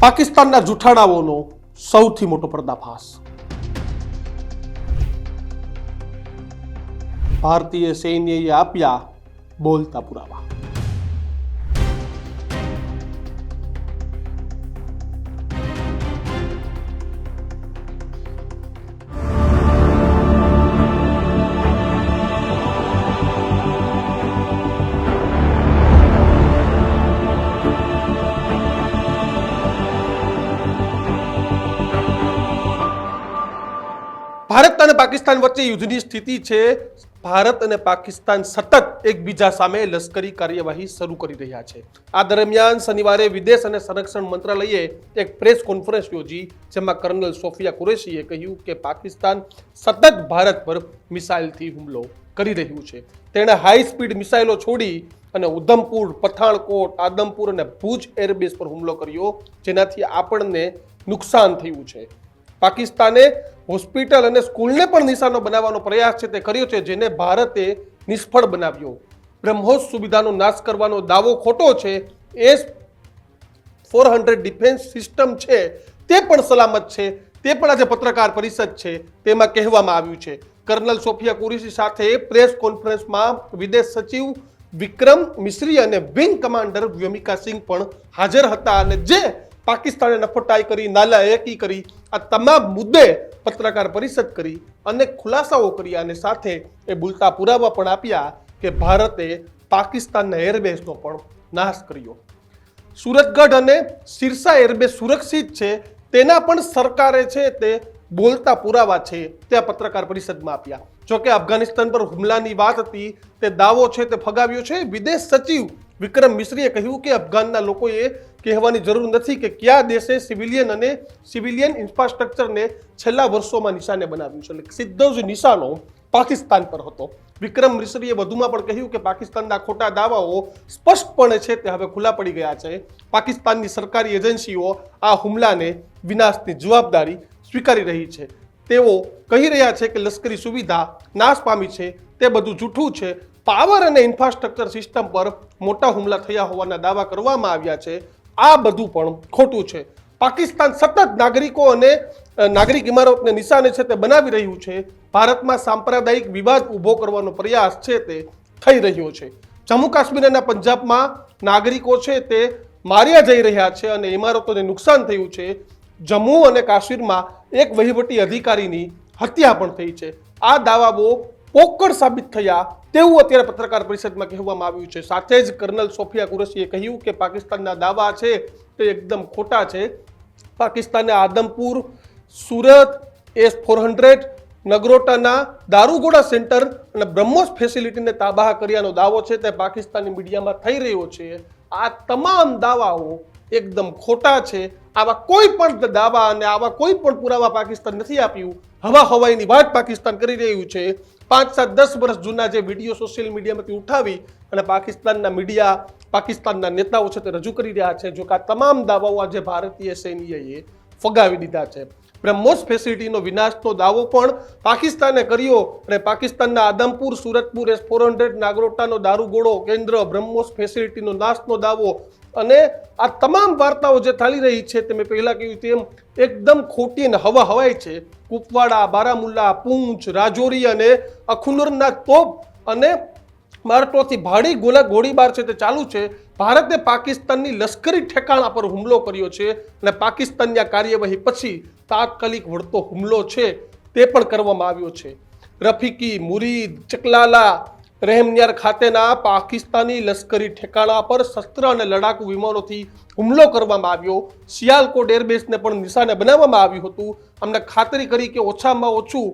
પાકિસ્તાનના જૂઠાણાઓનો સૌથી મોટો પર્દાફાશ। ભારતીય સૈન્યએ આપ્યા બોલતા પુરાવા। ભારત અને પાકિસ્તાન વચ્ચે યુદ્ધની સ્થિતિ છે। ભારત અને પાકિસ્તાન સતત એકબીજા સામે લશ્કરી કાર્યવાહી શરૂ કરી રહ્યા છે। આ દરમિયાન શનિવારે વિદેશ અને સંરક્ષણ મંત્રાલયે એક પ્રેસ કોન્ફરન્સ યોજી, જેમાં કર્નલ સોફિયા કુરેશીએ કહ્યું કે પાકિસ્તાન સતત ભારત પર મિસાઇલથી હુમલો કરી રહ્યું છે। તેણે હાઈ સ્પીડ મિસાઇલો છોડી અને ઉધમપુર, પઠાણકોટ, આદમપુર અને ભુજ એરબેઝ પર હુમલો કર્યો, જેનાથી આપણને નુકસાન થયું છે। પાકિસ્તાને હોસ્પિટલ અને સ્કૂલને પણ નિશાનો બનાવવાનો પ્રયાસ છે તે કર્યો છે, જેને ભારતે નિષ્ફળ બનાવ્યો। બ્રહ્મોસ સુવિધાનો નાશ કરવાનો દાવો ખોટો છે। S-400 ડિફેન્સ સિસ્ટમ છે તે પણ સલામત છે, તે પણ આજે પત્રકાર પરિષદ છે તેમાં કહેવામાં આવ્યું છે। કર્નલ સોફિયા કુરેશી સાથે પ્રેસ કોન્ફરન્સમાં વિદેશ સચિવ વિક્રમ મિશ્રી અને વિંગ કમાન્ડર વ્યોમિકા સિંહ પણ હાજર હતા, અને જે પાકિસ્તાને નફટાઈ કરી, નાલાયકી કરી, આ તમામ મુદ્દે પત્રકાર પરિષદ કરી અને ખુલાસાઓ કર્યા, અને સાથે એ બોલતા પુરાવા પણ આપ્યા કે ભારતે પાકિસ્તાનના એરબેઝનો પણ નાશ કર્યો। સુરતગઢ અને સિરસા એરબેઝ સુરક્ષિત છે તેના પણ સરકારે છે તે બોલતા પુરાવા છે તે આ પત્રકાર પરિષદમાં આપ્યા। જોકે અફઘાનિસ્તાન પર હુમલાની વાત હતી તે દાવો છે તે ફગાવ્યો છે। વિદેશ સચિવ વિક્રમ મિશ્રીએ કહ્યું કે અફઘાનના લોકોએ કહેવાની જરૂર નથી કે કયા દેશે સિવિલિયન ઇન્ફ્રાસ્ટ્રક્ચરને છેલ્લા વર્ષોમાં નિશાને બનાવ્યું છે, એટલે સીધો જ નિશાનો પાકિસ્તાન પર હતો। વિક્રમ મિશ્રીએ વધુમાં પણ કહ્યું કે પાકિસ્તાનના ખોટા દાવાઓ સ્પષ્ટપણે છે તે હવે ખુલ્લા પડી ગયા છે। પાકિસ્તાનની સરકારી એજન્સીઓ આ હુમલાને વિનાશની જવાબદારી સ્વીકારી રહી છે। તેઓ કહી રહ્યા છે કે લશ્કરી સુવિધા નાશ પામી છે તે બધું જૂઠું છે। પાવર અને ઇન્ફ્રાસ્ટ્રક્ચર સિસ્ટમ પર મોટા હુમલા થયા હોવાના દાવા કરવામાં આવ્યા છે, આ બધું પણ ખોટું છે। પાકિસ્તાન સતત નાગરિકો અને નાગરિક ઇમારતને નિશાને છે તે બનાવી રહ્યું છે। ભારતમાં સાંપ્રદાયિક વિવાદ ઊભો કરવાનો પ્રયાસ છે તે થઈ રહ્યો છે। જમ્મુ કાશ્મીર અને પંજાબમાં નાગરિકો છે તે માર્યા જઈ રહ્યા છે અને ઇમારતોને નુકસાન થયું છે। જમ્મુ અને કાશ્મીરમાં એક વહીવટી અધિકારીની હત્યા પણ થઈ છે। આ દાવાઓ પોકળ સાબિત થયા તેવું અત્યારે પત્રકાર પરિષદમાં કહેવામાં આવ્યું છે। સાથે જ કર્નલ સોફિયા કુરેશીએ કહ્યું કે પાકિસ્તાનના દાવા છે તે એકદમ ખોટા છે। પાકિસ્તાને આદમપુર, સુરત, S-400, નગરોટાના દારૂગોળા સેન્ટર અને બ્રહ્મોસ ફેસિલિટીને તાબાહ કર્યાનો દાવો છે તે પાકિસ્તાની મીડિયામાં થઈ રહ્યો છે। આ તમામ દાવાઓ એકદમ ખોટા છે। આવા કોઈ પણ દાવા અને આવા કોઈ પણ પુરાવા પાકિસ્તાન નથી આપ્યું। હવાઈની વાત પાકિસ્તાન કરી રહ્યું છે। 5, 7, 10 વર્ષ જૂના જે વિડીયો સોશિયલ મીડિયામાંથી ઉઠાવી અને પાકિસ્તાનના મીડિયા, પાકિસ્તાનના નેતાઓ છે તે રજૂ કરી રહ્યા છે। જો કે આ તમામ દાવાઓ આજે ભારતીય સૈન્યએ ફગાવી દીધા છે। બ્રહ્મોસ ફેસિલિટીનો વિનાશનો દાવો પણ પાકિસ્તાને કર્યો અને પાકિસ્તાનના આદમપુર, સુરતપુર, S-400, નાગરોટાનો દારૂગોળો કેન્દ્ર, બ્રહ્મોસ ફેસિલિટીનો નાશનો દાવો અને આ તમામ વાર્તાઓ જે ચાલી રહી છે તે મેં પહેલા કહ્યું તેમ એકદમ ખોટી અને હવાઈ છે। કુપવાડા, બારામુલ્લા, પૂંછ, રાજૌરી અને અખુનરના તોપ અને માર્ટોથી ભારી ગોળીબાર છે તે ચાલુ છે। ભારતે પાકિસ્તાનની લશ્કરી ઠેકાણા પર હુમલો કર્યો છે અને પાકિસ્તાનની આ કાર્યવાહી પછી તાત્કાલિક વળતો હુમલો છે તે પણ કરવામાં આવ્યો છે। રફીકી, મુરીદ, ચકલાલા, રહેમન્યાર ખાતેના પાકિસ્તાની લશ્કરી ઠેકાણા પર શસ્ત્ર અને લડાકુ વિમાનોથી હુમલો કરવામાં આવ્યો। સિયાલકોટ એરબેઝને પણ નિશાને બનાવવામાં આવ્યું હતું। અમને ખાતરી કરી કે ઓછામાં ઓછું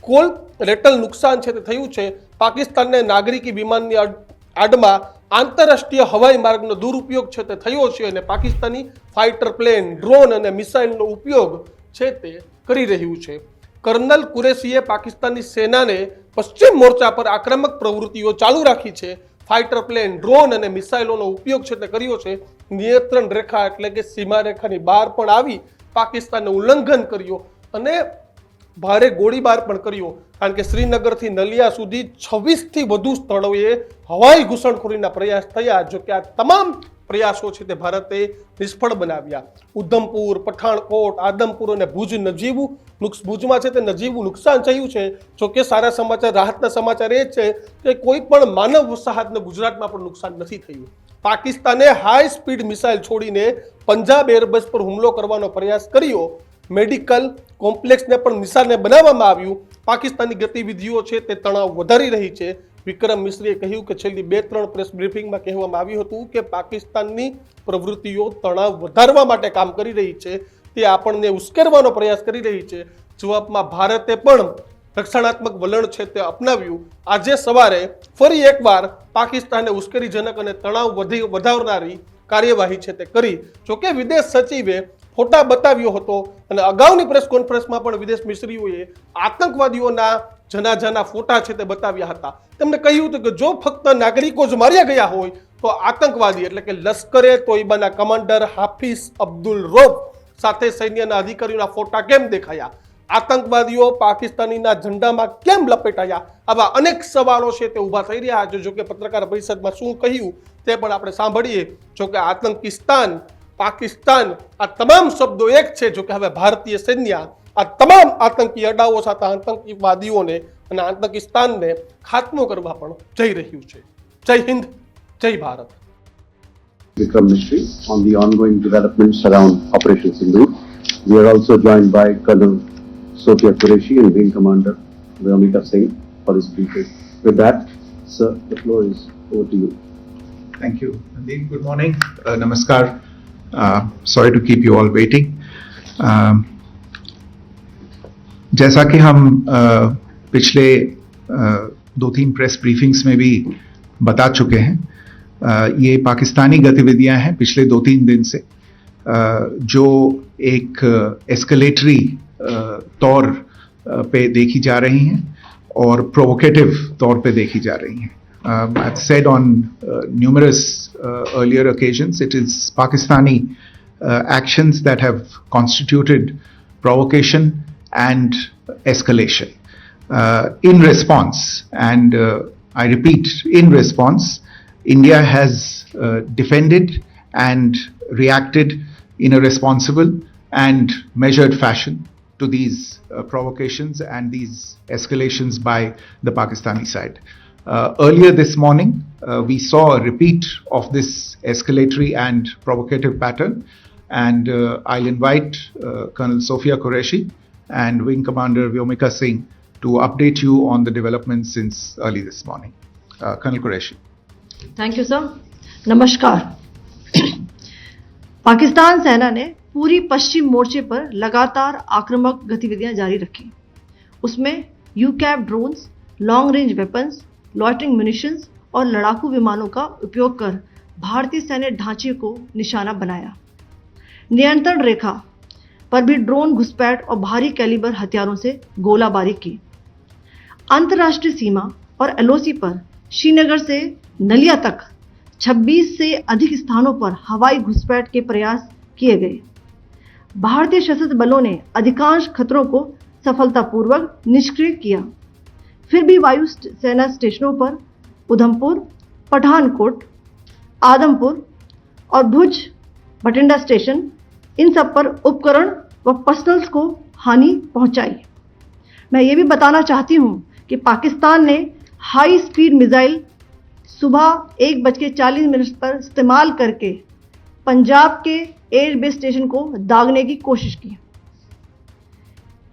કોલેટરલ નુકસાન છે તે થયું છે। પાકિસ્તાનને નાગરિકી વિમાનની આડમાં આંતરરાષ્ટ્રીય હવાઈ માર્ગનો દુરુપયોગ છે તે થયો છે અને પાકિસ્તાની ફાઇટર પ્લેન, ડ્રોન અને મિસાઇલનો ઉપયોગ છે તે કરી રહ્યું છે। કર્નલ કુરેશીએ પાકિસ્તાનની સેનાને પશ્ચિમ મોરચા પર આક્રમક પ્રવૃત્તિઓ ચાલુ રાખી છે। ફાઇટર પ્લેન, ડ્રોન અને મિસાઇલોનો ઉપયોગ છે તે કર્યો છે। નિયંત્રણ રેખા એટલે કે સીમા રેખાની બહાર પણ આવી પાકિસ્તાનને ઉલ્લંઘન કર્યો અને ભારે ગોળીબાર પણ કર્યો, કારણ કે શ્રીનગરથી નલિયા સુધી 26થી વધુ સ્થળોએ હવાઈ ઘૂસણખોરીના પ્રયાસ થયા। જો કે આ તમામ પ્રયાસો છે તે ભારતે નિષ્ફળ બનાવ્યા. ઉધમપુર, પઠાણકોટ, આદમપુર અને ભુજ ભુજમાં છે તે નજીવું નુકસાન થયું છે. જોકે સારા સમાચાર, રાહતના સમાચાર એ છે કે કોઈ પણ માનવ વસાહતને ગુજરાતમાં પણ નુકસાન નથી થયું. પાકિસ્તાને હાઈ સ્પીડ મિસાઇલ છોડીને પંજાબ એરબેઝ પર હુમલો કરવાનો પ્રયાસ કર્યો. મેડિકલ કોમ્પ્લેક્સને પણ નિશાને બનાવવામાં આવ્યું. પાકિસ્તાની ગતિવિધિઓ છે તે તણાવ વધારી રહી છે. વિક્રમ મિશ્રીએ કહ્યું કે છેલ્લી 2-3 પ્રેસ બ્રીફિંગમાં કહેવામાં આવ્યું હતું કે પાકિસ્તાનની પ્રવૃત્તિઓ તણાવ વધારવા માટે કામ કરી રહી છે, તે આપણને ઉશ્કેરવાનો પ્રયાસ કરી રહી છે. જવાબમાં ભારતે પણ રક્ષણાત્મક વલણ છે તે અપનાવ્યું. આજે સવારે ફરી એકવાર પાકિસ્તાને ઉશ્કેરીજનક અને તણાવ વધારનારી કાર્યવાહી છે તે કરી. જોકે વિદેશ સચિવે ફોટા બતાવ્યો હતો અને અગાઉની પ્રેસ કોન્ફરન્સમાં પણ વિદેશ મિશ્રીઓએ આતંકવાદીઓના જનાજાના ફોટા છે તે બતાવ્યા હતા. તેમણે કહ્યું હતું કે જો ફક્ત નાગરિકો જ માર્યા ગયા હોય તો આતંકવાદી એટલે કે લશ્કરે તોયબાના કમાન્ડર હાફિઝ અબ્દુલ રૌફ સાથે સૈન્યના અધિકારીઓના ફોટા કેમ દેખાયા? આતંકવાદીઓ પાકિસ્તાનીના ઝંડામાં કેમ લપેટાયા? આવા અનેક સવાલો છે તે ઊભા થઈ રહ્યા છે. જોકે પત્રકાર પરિષદમાં શું કહ્યું તે પણ આપણે સાંભળીએ. જોકે આતંકિસ્તાન, પાકિસ્તાન આ તમામ શબ્દો એક છે. જોકે હવે ભારતીય સૈન્ય આ તમામ આતંકી અડાઓ સાથે આતંકવાદીઓને અને આતંકિસ્તાનને ખાત્મો કરવા પણ જઈ રહ્યું છે. જય હિન્દ, જય Bharat. Vikram Mishri on the ongoing developments around Operation Sindoor. We are also joined by Colonel Sophia Qureshi and Wing Commander Vyomika Singh for this briefing. With that, sir, the floor is over to you. Thank you. Nandin, good morning. Namaskar. Sorry to keep you all waiting. जैसा कि हम पिछले 2-3 press briefings में भी बता चुके हैं, ये पाकिस्तानी गतिविधियां हैं पिछले 2-3 दिन से, जो एक एस्केलेटरी तौर पे देखी जा रही हैं और प्रोवोकेटिव तौर पे देखी जा रही हैं. I've said on numerous earlier occasions, it is Pakistani actions that have constituted provocation and escalation. In response, and I repeat, in response, India has defended and reacted in a responsible and measured fashion to these provocations and these escalations by the Pakistani side. Earlier this morning, we saw a repeat of this escalatory and provocative pattern, and I'll invite Colonel Sophia Qureshi and Wing Commander Vyomika Singh to update you on the developments since early this morning. Colonel Qureshi. Thank you sir. नमस्कार. पाकिस्तान सेना ने पूरी पश्चिम मोर्चे पर लगातार आक्रामक गतिविधियां जारी रखी. उसमें यूकैप drones, long range weapons, loitering munitions और लड़ाकू विमानों का उपयोग कर भारतीय सैन्य ढांचे को निशाना बनाया. नियंत्रण रेखा पर भी ड्रोन घुसपैठ और भारी कैलिबर हथियारों से गोलाबारी की. अंतर्राष्ट्रीय सीमा और एलओसी पर श्रीनगर से नलिया तक 26 से अधिक स्थानों पर हवाई घुसपैठ के प्रयास किए गए. भारतीय सशस्त्र बलों ने अधिकांश खतरों को सफलतापूर्वक निष्क्रिय किया. फिर भी वायु सेना स्टेशनों पर उधमपुर, पठानकोट, आदमपुर और भुज बठिंडा स्टेशन, इन सब पर उपकरण व पर्सनल्स को हानि पहुंचाई. मैं ये भी बताना चाहती हूं कि पाकिस्तान ने हाई स्पीड मिसाइल सुबह 1:40 पर इस्तेमाल करके पंजाब के एयरबेस स्टेशन को दागने की कोशिश की.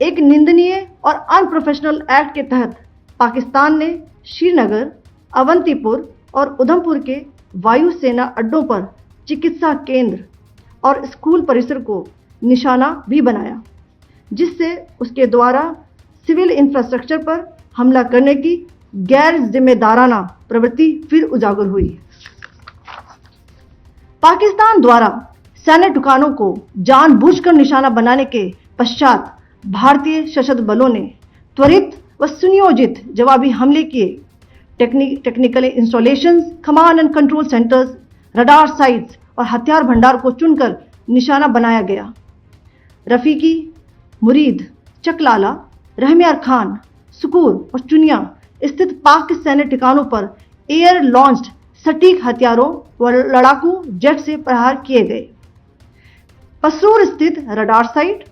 एक निंदनीय और अनप्रोफेशनल एक्ट के तहत पाकिस्तान ने श्रीनगर, अवंतीपुर और उधमपुर के वायु सेना अड्डों पर चिकित्सा केंद्र और स्कूल परिसर को निशाना भी बनाया, जिससे उसके द्वारा सिविल इंफ्रास्ट्रक्चर पर हमला करने की गैर जिम्मेदाराना प्रवृत्ति फिर उजागर हुई. पाकिस्तान द्वारा सैन्य ठिकानों को जानबूझकर निशाना बनाने के पश्चात भारतीय सशस्त्र बलों ने त्वरित व सुनियोजित जवाबी हमले किए. Technical installations, command and control centres, radar sites और हथियार भंडार को चुनकर निशाना बनाया गया. रफीकी, मुरीद, चकलाला, रहमियार खान, सुकूर और चुनिया स्थित पाक सैन्य ठिकानों पर एयर लॉन्च्ड सटीक हथियारों व लड़ाकू जेट से प्रहार किए गए। पसरूर स्थित रडार साइट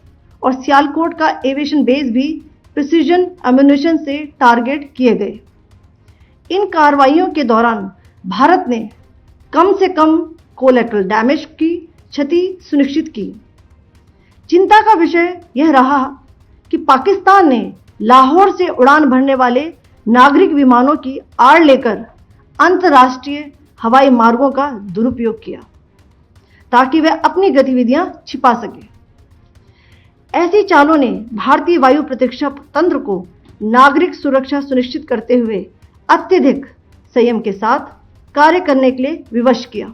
और सियालकोट का एविएशन बेस भी प्रिसीजन एम्यूनिशन से टारगेट किए गए। इन कार्रवाइयों के दौरान भारत ने कम से कम कोलैटरल डैमेज की क्षति सुनिश्चित की। चिंता का विषय यह रहा कि पाकिस्तान ने लाहौर से उड़ान भरने वाले नागरिक विमानों की आड़ लेकर अंतर्राष्ट्रीय हवाई मार्गों का दुरुपयोग किया ताकि वह अपनी गतिविधियां छिपा सके। ऐसी चालों ने भारतीय वायु प्रतिरक्षा तंत्र को नागरिक सुरक्षा सुनिश्चित करते हुए अत्यधिक संयम के साथ कार्य करने के लिए विवश किया।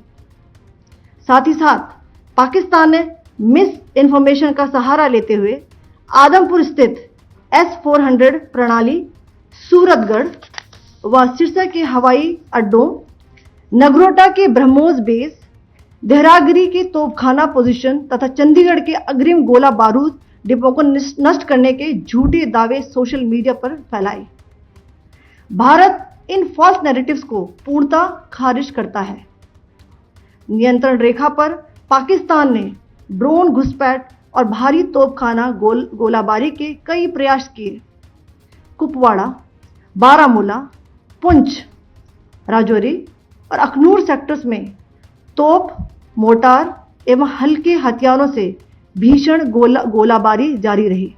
साथ ही साथ पाकिस्तान ने मिस इन्फॉर्मेशन का सहारा लेते हुए आदमपुर स्थित S-400 प्रणाली, सूरतगढ़ व सिरसा के हवाई अड्डों, नगरोटा के ब्रह्मोस बेस, देहरागिरी के तोपखाना पोजीशन तथा चंडीगढ़ के अग्रिम गोला बारूद डिपो को नष्ट करने के झूठे दावे सोशल मीडिया पर फैलाए। भारत इन फॉल्स नैरेटिव्स को पूर्णतः खारिज करता है। नियंत्रण रेखा पर पाकिस्तान ने ड्रोन घुसपैठ और भारी तोपखाना गोलाबारी के कई प्रयास किए। कुपवाड़ा, बारामूला, पुंछ, राजौरी और अखनूर सेक्टर्स में तोप, मोर्टार एवं हल्के हथियारों से भीषण गोलाबारी जारी रही।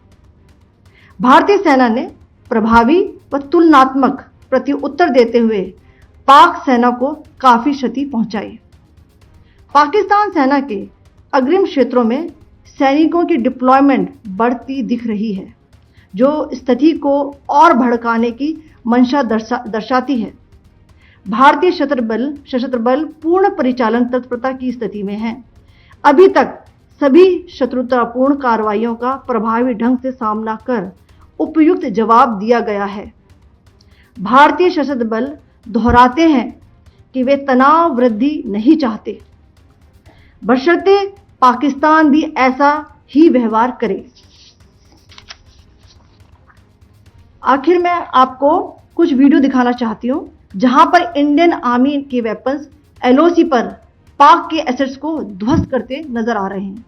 भारतीय सेना ने प्रभावी व तुलनात्मक प्रत्युत्तर देते हुए पाक सेना को काफी क्षति पहुंचाई। पाकिस्तान सेना के अग्रिम क्षेत्रों में सैनिकों की डिप्लॉयमेंट बढ़ती दिख रही है, जो स्थिति को और भड़काने की मंशा दर्शाती है। भारतीय सशस्त्र बल पूर्ण परिचालन तत्परता की स्थिति में है। अभी तक सभी शत्रुतापूर्ण कार्रवाइयों का प्रभावी ढंग से सामना कर उपयुक्त जवाब दिया गया है। भारतीय सशस्त्र बल दोहराते हैं कि वे तनाव वृद्धि नहीं चाहते, बशर्ते पाकिस्तान भी ऐसा ही व्यवहार करे। आखिर में आपको कुछ वीडियो दिखाना चाहती हूं जहां पर इंडियन आर्मी के वेपन्स LOC पर पाक के एसेट्स को ध्वस्त करते नजर आ रहे हैं।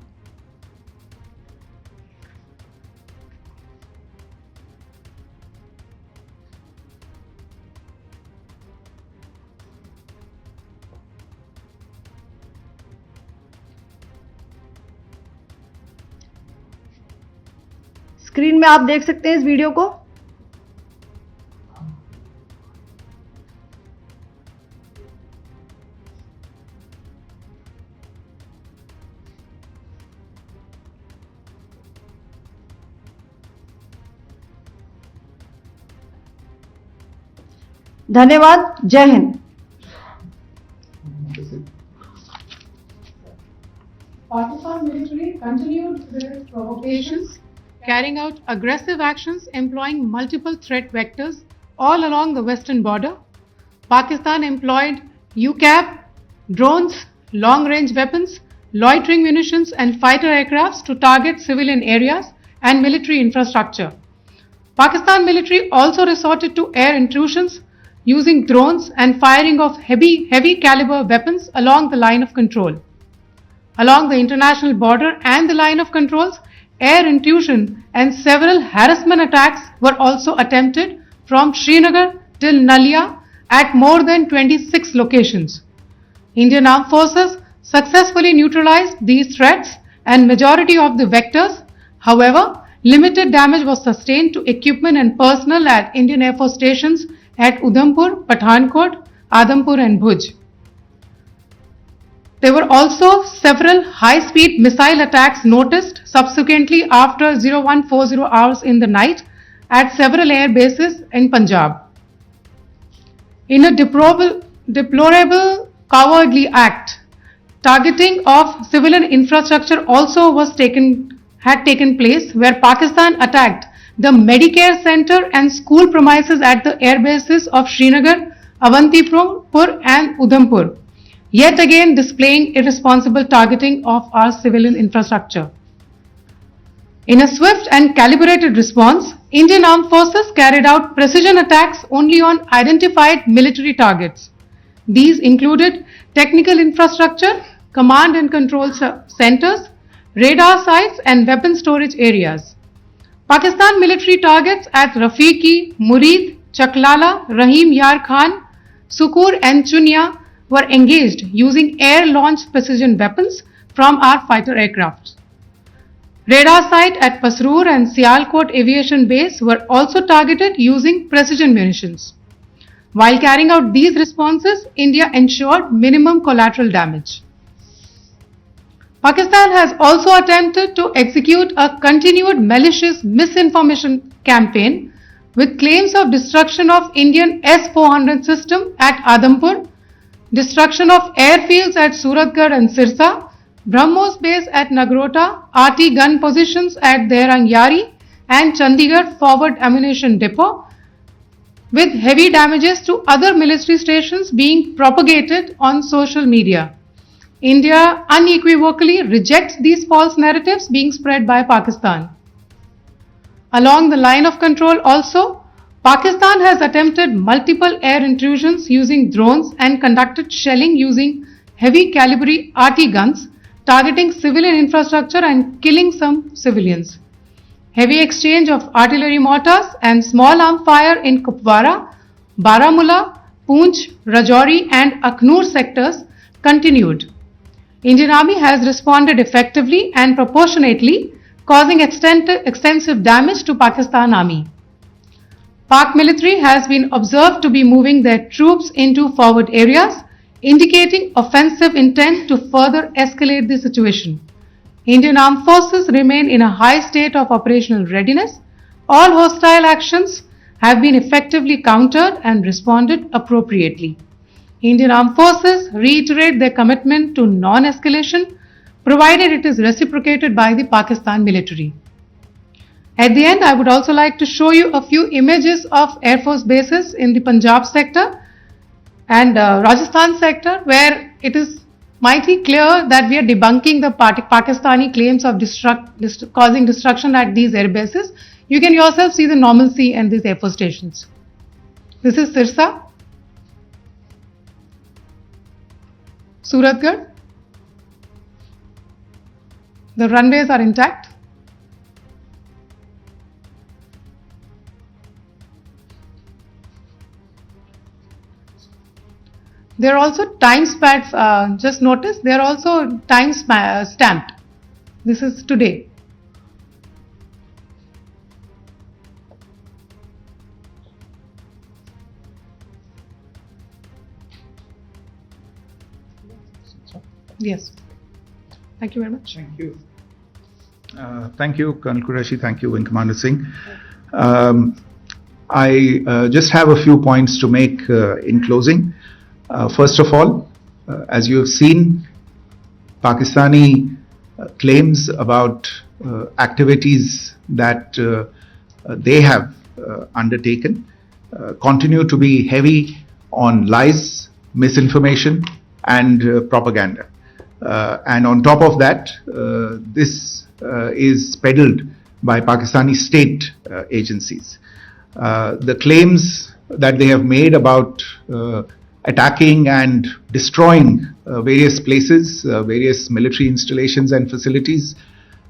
स्क्रीन में आप देख सकते हैं इस वीडियो को। धन्यवाद। जय Hind. Pakistan military continued their provocations, carrying out aggressive actions employing multiple threat vectors all along the western border. Pakistan employed UCAV, drones, long-range weapons, loitering munitions and fighter aircrafts to target civilian areas and military infrastructure. Pakistan military also resorted to air intrusions using drones and firing of heavy caliber weapons along the line of control. Along the international border and the line of controls, air intrusion and several harassment attacks were also attempted from Srinagar till Nalia at more than 26 locations. Indian Armed Forces successfully neutralized these threats and majority of the vectors. However, limited damage was sustained to equipment and personnel at Indian Air Force stations at Udhampur, Pathankot, Adampur and Bhuj. There were also several high-speed missile attacks noticed subsequently after 0140 hours in the night at several air bases in Punjab. In a deplorable cowardly act, targeting of civilian infrastructure also had taken place, where Pakistan attacked the Medicare Center and school premises at the air bases of Srinagar, Avantipur and Udhampur, yet again displaying irresponsible targeting of our civilian infrastructure. In a swift and calibrated response, Indian Armed Forces carried out precision attacks only on identified military targets. These included technical infrastructure, command and control centers, radar sites and weapon storage areas. Pakistan military targets at Rafiqi, Murid, Chaklala, Rahim Yar Khan, Sukur and Chunya were engaged using air-launched precision weapons from our fighter aircraft. Radar site at Pasroor and Sialkot Aviation Base were also targeted using precision munitions. While carrying out these responses, India ensured minimum collateral damage. Pakistan has also attempted to execute a continued malicious misinformation campaign with claims of destruction of Indian S-400 system at Adampur, destruction of airfields at Suratgarh and Sirsa, BrahMos base at Nagrota, RT gun positions at Derang Yari and Chandigarh forward ammunition depot, with heavy damages to other military stations being propagated on social media. India unequivocally rejects these false narratives being spread by Pakistan. Along the line of control also, Pakistan has attempted multiple air intrusions using drones and conducted shelling using heavy caliber RT guns, targeting civilian infrastructure and killing some civilians. Heavy exchange of artillery mortars and small arm fire in Kupwara, Baramulla, Poonch, Rajouri and Akhnur sectors continued. Indian Army has responded effectively and proportionately, causing extensive damage to Pakistan Army. Pak military has been observed to be moving their troops into forward areas, indicating offensive intent to further escalate the situation. Indian Armed Forces remain in a high state of operational readiness. All hostile actions have been effectively countered and responded appropriately. Indian Armed Forces reiterate their commitment to non-escalation, provided it is reciprocated by the Pakistan military. At the end, I would also like to show you a few images of Air Force bases in the Punjab sector and Rajasthan sector, where it is mighty clear that we are debunking the Pakistani claims of causing destruction at these air bases. You can yourself see the normalcy in these air force stations. This is Sirsa, Suratgarh. The runways are intact. There are also time stamped, just notice, they are also time stamped. This is today. Yes. Thank you very much. Thank you. Thank you, Colonel Qureshi. Thank you, Wing Commander Singh. I just have a few points to make in closing. First of all, as you have seen, Pakistani claims about activities that they have undertaken continue to be heavy on lies, misinformation, and propaganda. And on top of that, this is peddled by Pakistani state agencies. The claims that they have made about attacking and destroying various places, various military installations and facilities,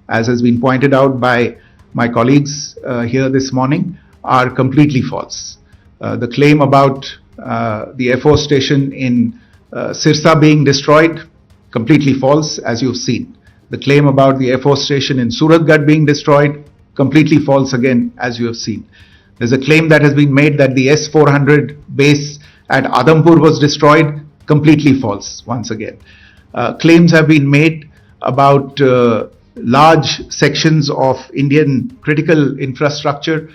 as has been pointed out by my colleagues here this morning, are completely false. The claim about the Air Force station in Sirsa being destroyed, completely false, as you've seen. The claim about the Air Force station in Suratgarh being destroyed, completely false again, as you have seen. There's a claim that has been made that the S-400 base at Adampur was destroyed, completely false once again. Claims have been made about large sections of Indian critical infrastructure,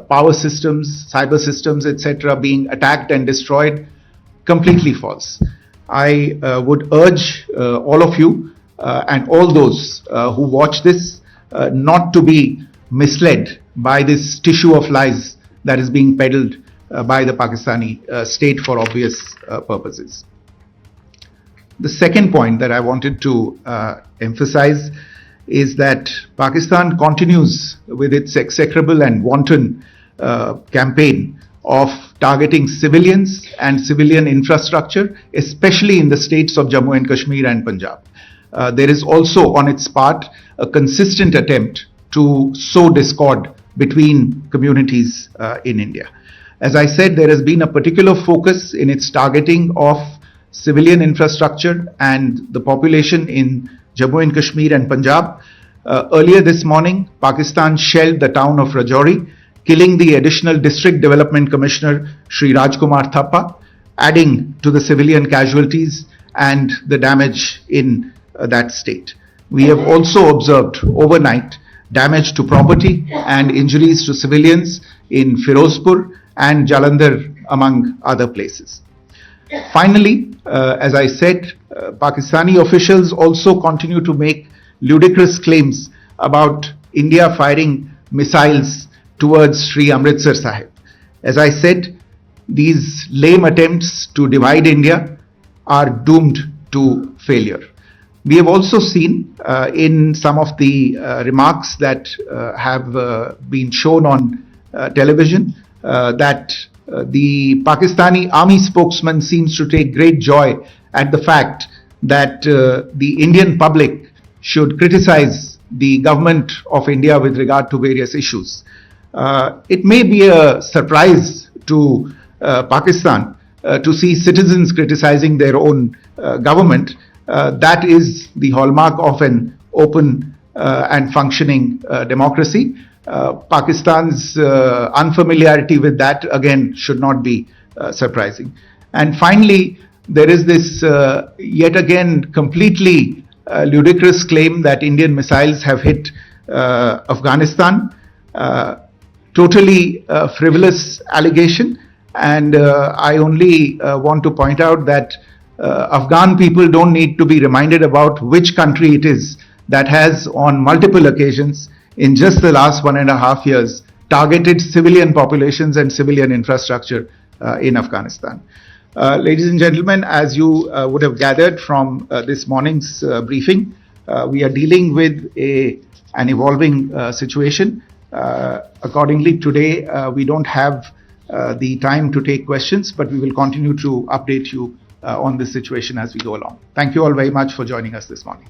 power systems, cyber systems, etc. being attacked and destroyed, completely false. I would urge all of you and all those who watch this not to be misled by this tissue of lies that is being peddled by the Pakistani state for obvious purposes. The second point that I wanted to emphasize is that Pakistan continues with its execrable and wanton campaign of targeting civilians and civilian infrastructure, especially in the states of Jammu and Kashmir and Punjab. There is also on its part a consistent attempt to sow discord between communities in India. As I said, there has been a particular focus in its targeting of civilian infrastructure and the population in Jammu and Kashmir and Punjab. Earlier this morning, Pakistan shelled the town of Rajouri, killing the additional District Development Commissioner Shri Rajkumar Thappa, adding to the civilian casualties and the damage in that state. We have also observed overnight damage to property and injuries to civilians in Firozpur and Jalandhar, among other places. Finally, as I said, Pakistani officials also continue to make ludicrous claims about India firing missiles towards Sri Amritsar Sahib. As I said, these lame attempts to divide India are doomed to failure. We have also seen in some of the remarks that have been shown on television that the Pakistani army spokesman seems to take great joy at the fact that the Indian public should criticize the government of India with regard to various issues. It may be a surprise to Pakistan to see citizens criticizing their own government. That is the hallmark of an open and functioning democracy. Pakistan's unfamiliarity with that, again, should not be surprising. And finally, there is this yet again completely ludicrous claim that Indian missiles have hit Afghanistan. Totally frivolous allegation. And I only want to point out that Afghan people don't need to be reminded about which country it is that has on multiple occasions in just the last 1.5 years targeted civilian populations and civilian infrastructure in Afghanistan. Ladies and gentlemen, as you would have gathered from this morning's briefing, we are dealing with an evolving situation. Accordingly, today we don't have the time to take questions, but we will continue to update you on this situation as we go along. Thank you all very much for joining us this morning.